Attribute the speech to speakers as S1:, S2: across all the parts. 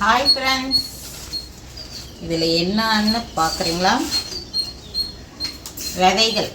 S1: Hi friends, இதில் என்னன்னு பார்க்குறீங்களா? விதைகள்.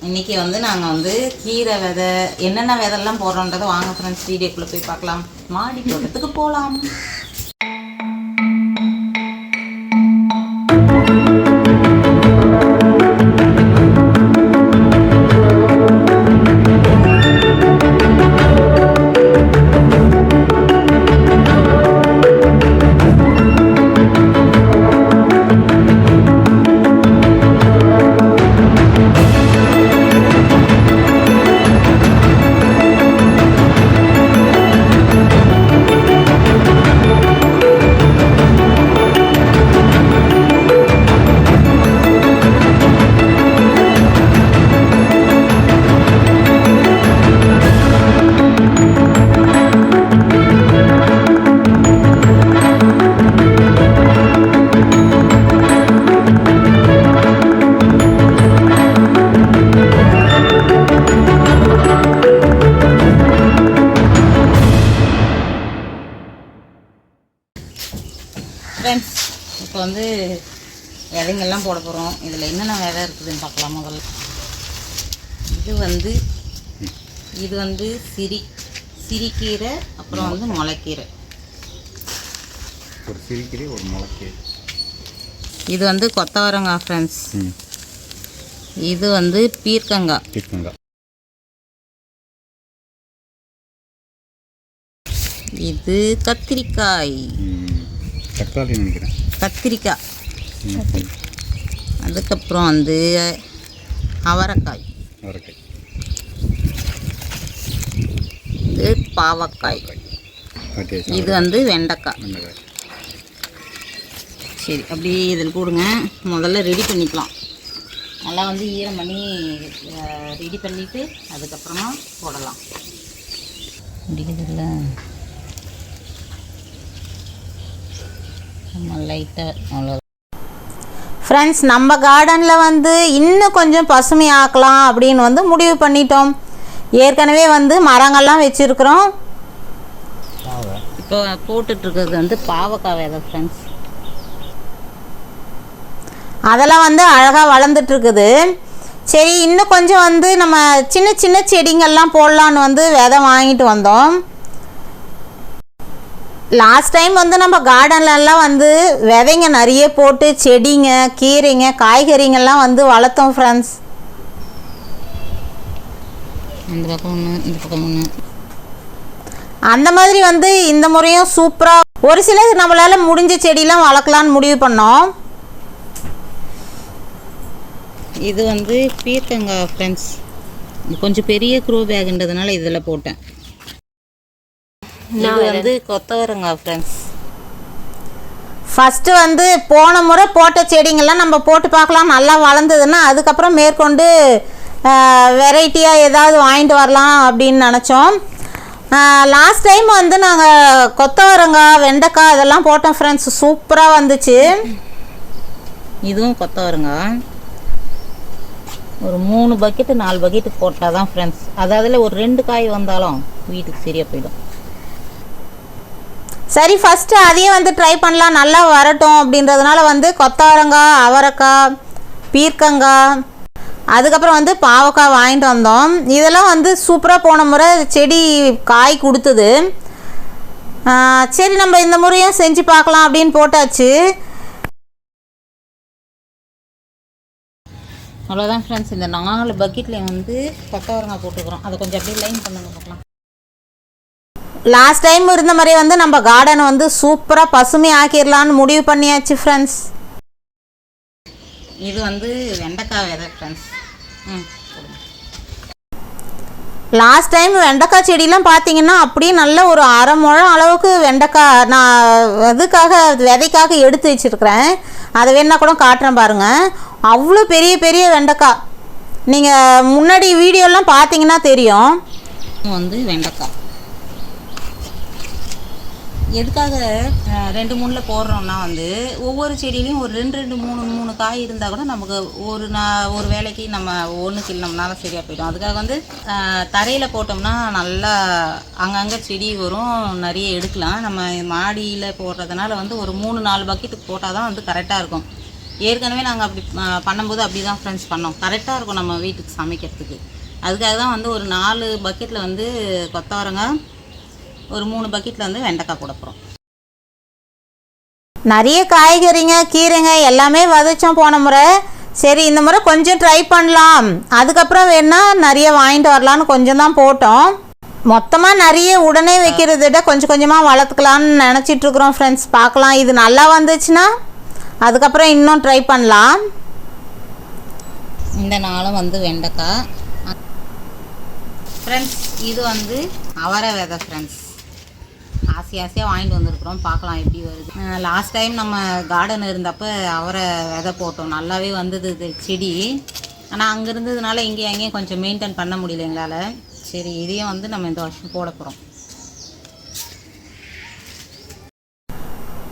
S1: இன்றைக்கி நாங்கள் கீரை விதை என்னென்ன விதைலாம் போடுறோன்றதை வாங்க ஃப்ரெண்ட்ஸ் வீடியோக்குள்ளே போய் பார்க்கலாம். மாடி தோட்டத்துக்கு போகலாம். ஃப்ரெண்ட்ஸ், இப்போ விதைங்கள்லாம் போட போகிறோம். இதில் என்னென்ன விதை இருக்குதுன்னு பார்க்கலாம். முதல்ல இது சிறிக்கீரை, அப்புறம் முளைக்கீரை.
S2: ஒரு சிறிக்கீரை, ஒரு முளைக்கீரை.
S1: இது கொத்தவரங்காய் ஃப்ரெண்ட்ஸ். இது பீர்க்கங்காய். இது கத்திரிக்காய்.
S2: தக்காளி நினைக்கிறேன்.
S1: கத்திரிக்காய். அதுக்கப்புறம் அவரைக்காய். இது பாவக்காய். இது வெண்டைக்காய். சரி, அப்படி இதில் போடுங்க. முதல்ல ரெடி பண்ணிக்கலாம். நல்லா ஈரம் பண்ணி ரெடி பண்ணிவிட்டு அதுக்கப்புறமா போடலாம். முடியுதில்ல லைட்டாக அவ்வளோ. ஃப்ரெண்ட்ஸ், நம்ம கார்டனில் இன்னும் கொஞ்சம் பசுமையாக்கலாம் அப்படின்னு முடிவு பண்ணிட்டோம். ஏற்கனவே மரங்கள்லாம் வச்சுருக்குறோம். இப்போ போட்டுட்ருக்கிறது பாவக்காய் விதை ஃப்ரெண்ட்ஸ். அதெல்லாம் அழகாக வளர்ந்துட்டுருக்குது. சரி, இன்னும் கொஞ்சம் நம்ம சின்ன சின்ன செடிங்கள்லாம் போடலான்னு விதை வாங்கிட்டு வந்தோம். லாஸ்ட் டைம் நம்ம கார்டன்லலாம் விதைங்க நிறைய போட்டு செடிங்க, கீரைங்க, காய்கறிங்கெல்லாம் வளர்த்தோம் ஃப்ரெண்ட்ஸ். இந்த பக்கம் ஒன்று, இந்த பக்கம் ஒன்று. அந்த மாதிரி இந்த முறையும் சூப்பராக ஒரு சிலர் நம்மளால் முடிஞ்ச செடியெலாம் வளர்க்கலான்னு முடிவு பண்ணோம். இது பீர்க்கங்காய் ஃப்ரெண்ட்ஸ். கொஞ்சம் பெரிய க்ரோ பேக்குன்றதுனால இதில் போட்டேன். இது கொத்தவரங்காய் ஃப்ரெண்ட்ஸ். ஃபஸ்ட்டு போன முறை போட்ட செடிங்கள்லாம் நம்ம போட்டு பார்க்கலாம். நல்லா வளர்ந்ததுன்னா அதுக்கப்புறம் மேற்கொண்டு வெரைட்டியாக ஏதாவது வாங்கிட்டு வரலாம் அப்படின்னு நினச்சோம். லாஸ்ட் டைம் நாங்கள் கொத்தவரங்காய், வெண்டைக்காய் இதெல்லாம் போட்டோம் ஃப்ரெண்ட்ஸ். சூப்பராக வந்துச்சு. இதுவும் கொத்தவரங்காய். ஒரு 3 பக்கெட்டு 4 பக்கெட்டு போட்டால் தான் ஃப்ரெண்ட்ஸ். அதில் ஒரு 2 காய் வந்தாலும் வீட்டுக்கு சரியாக போயிடும். சரி, ஃபஸ்ட்டு அதையே ட்ரை பண்ணலாம், நல்லா வரட்டும் அப்படின்றதுனால கொத்தவரங்காய், அவரைக்காய், பீர்க்கங்காய், அதுக்கப்புறம் பாவக்காய் வாங்கிட்டு வந்தோம். இதெல்லாம் சூப்பராக போன முறை செடி காய் கொடுத்தது. சரி, நம்ம இந்த முறையும் செஞ்சு பார்க்கலாம் அப்படின்னு போட்டாச்சு. அவ்வளோதான் ஃப்ரெண்ட்ஸ். இந்த 4 பக்கெட்டில் கொத்தவரங்காய் போட்டுக்கிறோம். அதை கொஞ்சம் அப்படியே லைன் பண்ணுங்க பார்க்கலாம். லாஸ்ட் டைம் இருந்த மாதிரி நம்ம கார்டன் சூப்பராக பசுமை ஆக்கிடலான்னு முடிவு பண்ணியாச்சு ஃப்ரெண்ட்ஸ். இது வெண்டைக்காய் விதை ஃப்ரெண்ட்ஸ். லாஸ்ட் டைம் வெண்டைக்காய் செடியெலாம் பார்த்தீங்கன்னா அப்படியே நல்ல ஒரு அரை முழம் அளவுக்கு வெண்டைக்காய் நான் விதைக்காக எடுத்து வச்சுருக்கிறேன். அதை வேணால் கூட காட்டுறேன் பாருங்கள். அவ்வளோ பெரிய பெரிய வெண்டைக்காய். நீங்கள் முன்னாடி வீடியோலாம் பார்த்தீங்கன்னா தெரியும். வெண்டைக்காய் எதுக்காக 2-3 போடுறோம்னா வந்து ஒவ்வொரு செடியிலையும் ஒரு 2-3 காய் இருந்தால் கூட நமக்கு ஒரு வேலைக்கு நம்ம ஒன்று கிள்ளோம்னால சரியாக போயிடும். அதுக்காக வந்து தரையில் போட்டோம்னா நல்லா அங்கங்கே செடி வரும், நிறைய எடுக்கலாம். நம்ம மாடியில் போடுறதுனால வந்து ஒரு 3-4 பக்கெட்டுக்கு போட்டால் தான் வந்து கரெக்டாக இருக்கும். ஏற்கனவே நாங்கள் அப்படி பண்ணும்போது அப்படி தான் ஃப்ரெண்ட்ஸ் பண்ணோம், கரெக்டாக இருக்கும் நம்ம வீட்டுக்கு சமைக்கிறதுக்கு. அதுக்காக தான் வந்து ஒரு 4 பக்கெட்டில் வந்து கொத்தவரங்காய், ஒரு 3 பக்கெட்டில் வந்து வெண்டைக்காய் போட போகிறோம். நிறைய காய்கறிங்க கீரைங்க எல்லாமே விதைச்சோம் போன முறை. சரி இந்த முறை கொஞ்சம் ட்ரை பண்ணலாம், அதுக்கப்புறம் வேணால் நிறைய வாங்கிட்டு வரலான்னு கொஞ்சம் தான் போட்டோம். மொத்தமாக நிறைய உடனே வைக்கிறத விட கொஞ்சம் கொஞ்சமாக வளர்த்துக்கலான்னு நினச்சிட்ருக்குறோம் ஃப்ரெண்ட்ஸ். பார்க்கலாம், இது நல்லா வந்துச்சுன்னா அதுக்கப்புறம் இன்னும் ட்ரை பண்ணலாம். இந்த நாளும் வந்து வெண்டைக்காய் ஃப்ரெண்ட்ஸ். இது வந்து அவரை விதை ஃப்ரெண்ட்ஸ். ஆசையாக வாங்கிட்டு வந்திருக்கிறோம், பார்க்கலாம் எப்படி வருது. லாஸ்ட் டைம் நம்ம கார்டன் இருந்தப்போ அவரை விதை போட்டோம், நல்லாவே வந்தது இது செடி. ஆனால் அங்கே இருந்ததுனால இங்கே அங்கேயும் கொஞ்சம் மெயின்டைன் பண்ண முடியல எங்களால். சரி இதையும் வந்து நம்ம இந்த வருஷம் போட போகிறோம்.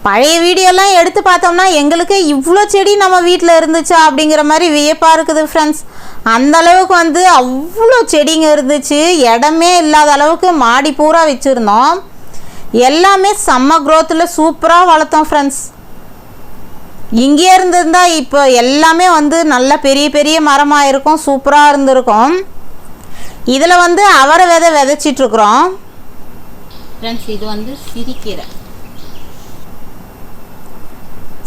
S1: பழைய வீடியோலாம் எடுத்து பார்த்தோம்னா எங்களுக்கு இவ்வளோ செடி நம்ம வீட்டில் இருந்துச்சா அப்படிங்கிற மாதிரி வியப்பாக இருக்குது ஃப்ரெண்ட்ஸ். அந்தளவுக்கு வந்து அவ்வளோ செடிங்க இருந்துச்சு, இடமே இல்லாத அளவுக்கு மாடி பூரா வச்சுருந்தோம். எல்லாமே செம்ம க்ரோத்தில் சூப்பராக வளர்த்தோம் ஃப்ரெண்ட்ஸ். இங்கே இருந்திருந்தா இப்போ எல்லாமே வந்து நல்ல பெரிய பெரிய மரமாக இருக்கும், சூப்பராக இருந்திருக்கும். இதில் வந்து அவரை விதை விதைச்சிட்ருக்குறோம் ஃப்ரெண்ட்ஸ். இது வந்து சிறுகீரை.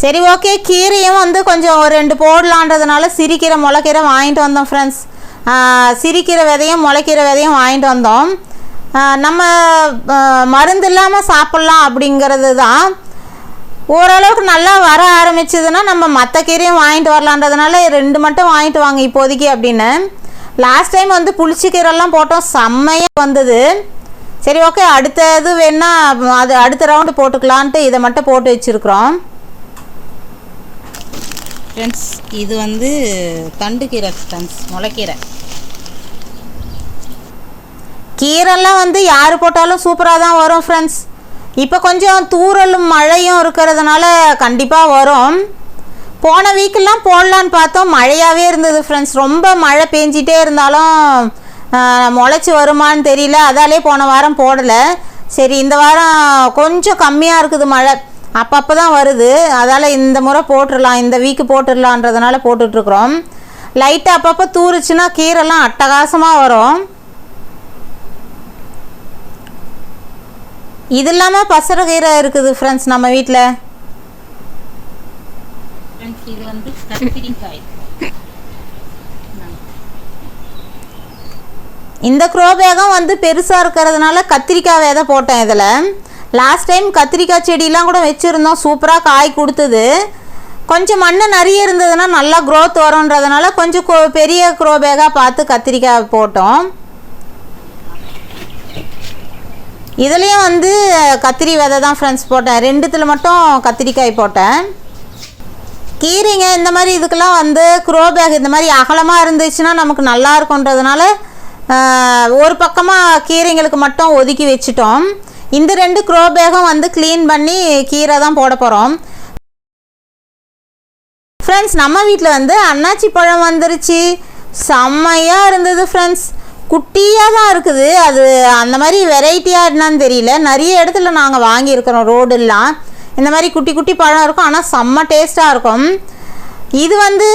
S1: சரி ஓகே, கீரையும் வந்து கொஞ்சம் ஒரு 2 போடலான்றதுனால சிறுகீரை முளைக்கீரை வாங்கிட்டு வந்தோம் ஃப்ரெண்ட்ஸ். சிறுகீரை விதையும் முளைக்கீரை விதையும் வாங்கிட்டு வந்தோம். நம்ம மருந்து இல்லாமல் சாப்பிட்லாம் அப்படிங்கிறது தான். ஓரளவுக்கு நல்லா வர ஆரம்பிச்சதுன்னா நம்ம மற்ற கீரையும் வாங்கிட்டு வரலான்றதுனால 2 மட்டும் வாங்கிட்டு வாங்க இப்போதைக்கு அப்படின்னு. லாஸ்ட் டைம் வந்து புளிச்சக்கீரைலாம் போட்டோம், செம்மையாக வந்தது. சரி ஓகே, அடுத்த இது வேணால் அது அடுத்த ரவுண்டு போட்டுக்கலான்ட்டு இதை மட்டும் போட்டு வச்சுருக்குறோம் ஃப்ரெண்ட்ஸ். இது வந்து தண்டுக்கீரை ஃப்ரெண்ட்ஸ், முளைக்கீரை. கீரைலாம் வந்து யார் போட்டாலும் சூப்பராக தான் வரும் ஃப்ரெண்ட்ஸ். இப்போ கொஞ்சம் தூறலும் மழையும் இருக்கிறதுனால கண்டிப்பாக வரும். போன வீக்கெல்லாம் போடலான்னு பார்த்தோம், மழையாகவே இருந்தது ஃப்ரெண்ட்ஸ். ரொம்ப மழை பெஞ்சிட்டே இருந்தாலும் முளைச்சி வருமானு தெரியல, அதாலே போன வாரம் போடலை. சரி இந்த வாரம் கொஞ்சம் கம்மியாக இருக்குது மழை, அப்பப்போ தான் வருது. அதால் இந்த முறை போட்டுடலாம், இந்த வீக்கு போட்டுடலான்றதுனால போட்டுட்ருக்குறோம். லைட்டாக அப்பப்போ தூருச்சுன்னா கீரைலாம் அட்டகாசமாக வரும். இது இல்லாமல் பசரக்கீரை இருக்குது ஃப்ரெண்ட்ஸ் நம்ம வீட்டில். இது வந்து கத்திரிக்காய். இந்த க்ரோபேகம் வந்து பெருசாக இருக்கிறதுனால கத்திரிக்காய் விதை போட்டேன் இதில். லாஸ்ட் டைம் கத்திரிக்காய் செடியெலாம் கூட வச்சுருந்தோம், சூப்பராக காய் கொடுத்தது. கொஞ்சம் மண் நிறைய இருந்ததுன்னா நல்லா க்ரோத் வரும்ன்றதுனால கொஞ்சம் பெரிய க்ரோபேகாக பார்த்து கத்திரிக்காய் போட்டோம். இதுலேயும் வந்து கத்திரி விதை தான் ஃப்ரெண்ட்ஸ் போட்டேன், 2த்துல மட்டும் கத்திரிக்காய் போட்டேன். கீரைங்க இந்த மாதிரி இதுக்கெல்லாம் வந்து க்ரோபேக் இந்த மாதிரி அகலமாக இருந்துச்சுன்னா நமக்கு நல்லா இருக்குன்றதுனால ஒரு பக்கமாக கீரைங்களுக்கு மட்டும் ஒதுக்கி வச்சுட்டோம். இந்த 2 க்ரோபேகம் வந்து க்ளீன் பண்ணி கீரை தான் போட போகிறோம் ஃப்ரெண்ட்ஸ். நம்ம வீட்டில் வந்து அன்னாச்சி பழம் வந்துருச்சு, செம்மையாக இருந்தது ஃப்ரெண்ட்ஸ். குட்டியாக தான் இருக்குது, அது அந்த மாதிரி வெரைட்டியாக என்னன்னு தெரியல. நிறைய இடத்துல நாங்கள் வாங்கியிருக்கிறோம், ரோடெல்லாம் இந்த மாதிரி குட்டி குட்டி பழம் இருக்கும், ஆனால் செம்ம டேஸ்ட்டாக இருக்கும். இது வந்து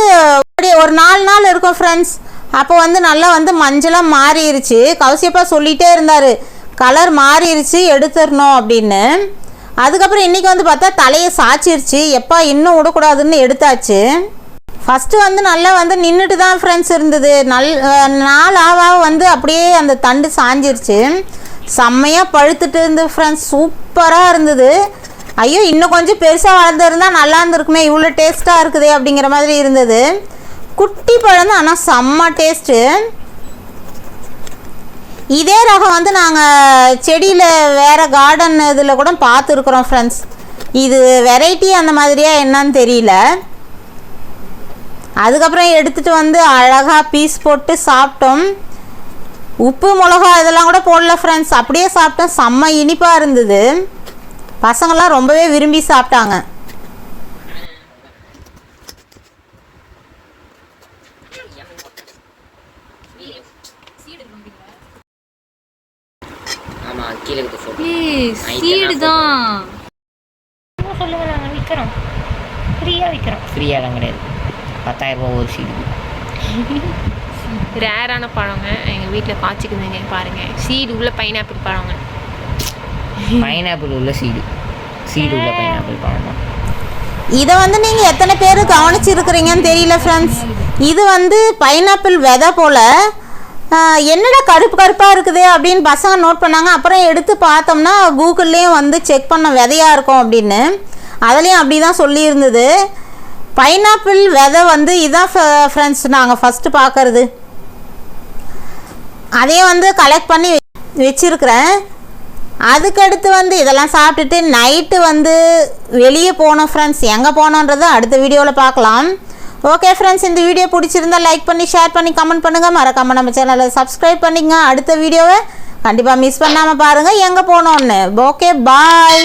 S1: ஒரு 4 நாள் இருக்கும் ஃப்ரெண்ட்ஸ். அப்போ வந்து நல்லா வந்து மஞ்சளாக மாறிடுச்சு. கௌசியப்பா சொல்லிகிட்டே இருந்தார், கலர் மாறிடுச்சு எடுத்துடணும் அப்படின்னு. அதுக்கப்புறம் இன்றைக்கி வந்து பார்த்தா தலையை சாய்ச்சிருச்சு, எப்போ இன்னும் விடக்கூடாதுன்னு எடுத்தாச்சு. ஃபஸ்ட்டு வந்து நல்லா வந்து நின்றுட்டு தான் ஃப்ரெண்ட்ஸ் இருந்தது. நாள் ஆக வந்து அப்படியே அந்த தண்டு சாஞ்சிருச்சு, செம்மையாக பழுத்துட்டு இருந்தது ஃப்ரெண்ட்ஸ், சூப்பராக இருந்தது. ஐயோ இன்னும் கொஞ்சம் பெருசாக வளர்ந்துருந்தால் நல்லா இருந்திருக்குமே, இவ்வளோ டேஸ்ட்டாக இருக்குதே அப்படிங்கிற மாதிரி இருந்தது. குட்டி பழம் தான், ஆனால் செம்ம டேஸ்ட்டு. இதே ரகம் வந்து நாங்கள் செடியில் வேறு கார்டன் இதில் கூட பார்த்துருக்குறோம் ஃப்ரெண்ட்ஸ். இது வெரைட்டி அந்த மாதிரியாக என்னன்னு தெரியல. அதுக்கப்புறம் எடுத்துகிட்டு வந்து அழகாக பீஸ் போட்டு சாப்பிட்டோம். உப்பு மிளகா இதெல்லாம் கூட போடல ஃப்ரெண்ட்ஸ், அப்படியே சாப்பிட்டோம், செம்ம இனிப்பாக இருந்தது. பசங்கள்லாம் ரொம்பவே விரும்பி சாப்பிட்டாங்க.
S3: ஆமா கீழே இருக்கு போட்டோ.
S4: சீடு தான்.
S5: சொல்லுங்க, நாங்கள் விற்கிறோம், ஃப்ரீயாக விற்கிறோம்.
S3: ஃப்ரீயாலாம் கிடையாது, 10,000 ரூபா ஒரு சீடு.
S4: ரேரான பழங்க எங்கள் வீட்டில் காய்ச்சிக்குதுங்க பாருங்கள். சீடு உள்ள பைனாப்பிள் பழங்க.
S3: பைனாப்பிள் உள்ள சீடு, சீடு உள்ள பைனாப்பிள் பழம் தான்.
S1: இதை வந்து நீங்கள் எத்தனை பேர் கவனிச்சிருக்கிறீங்கன்னு தெரியல ஃப்ரெண்ட்ஸ். இது வந்து பைனாப்பிள் விதை போல். என்னடா கருப்பு கருப்பாக இருக்குது அப்படின்னு பசங்க நோட் பண்ணாங்க. அப்புறம் எடுத்து பார்த்தோம்னா கூகுள்லேயும் வந்து செக் பண்ண விதையாக இருக்கும் அப்படின்னு. அதுலேயும் அப்படி தான் சொல்லியிருந்தது. பைனாப்பிள் விதை வந்து இதான் ஃப்ரெண்ட்ஸ் நாங்கள் ஃபஸ்ட்டு பார்க்குறது. அதையும் வந்து கலெக்ட் பண்ணி வச்சுருக்கிறேன். அதுக்கடுத்து வந்து இதெல்லாம் சாப்பிட்டுட்டு நைட்டு வந்து வெளியே போனோம் ஃப்ரெண்ட்ஸ். எங்கே போனோன்றதை அடுத்த வீடியோவில் பார்க்கலாம். ஓகே ஃப்ரெண்ட்ஸ், இந்த வீடியோ பிடிச்சிருந்தா லைக் பண்ணி ஷேர் பண்ணி கமெண்ட் பண்ணுங்கள். மறக்காமல் நம்ம சேனலை சப்ஸ்கிரைப் பண்ணிங்க. அடுத்த வீடியோவை கண்டிப்பாக மிஸ் பண்ணாமல் பாருங்கள் எங்கே போனோன்னு. ஓகே, பாய்.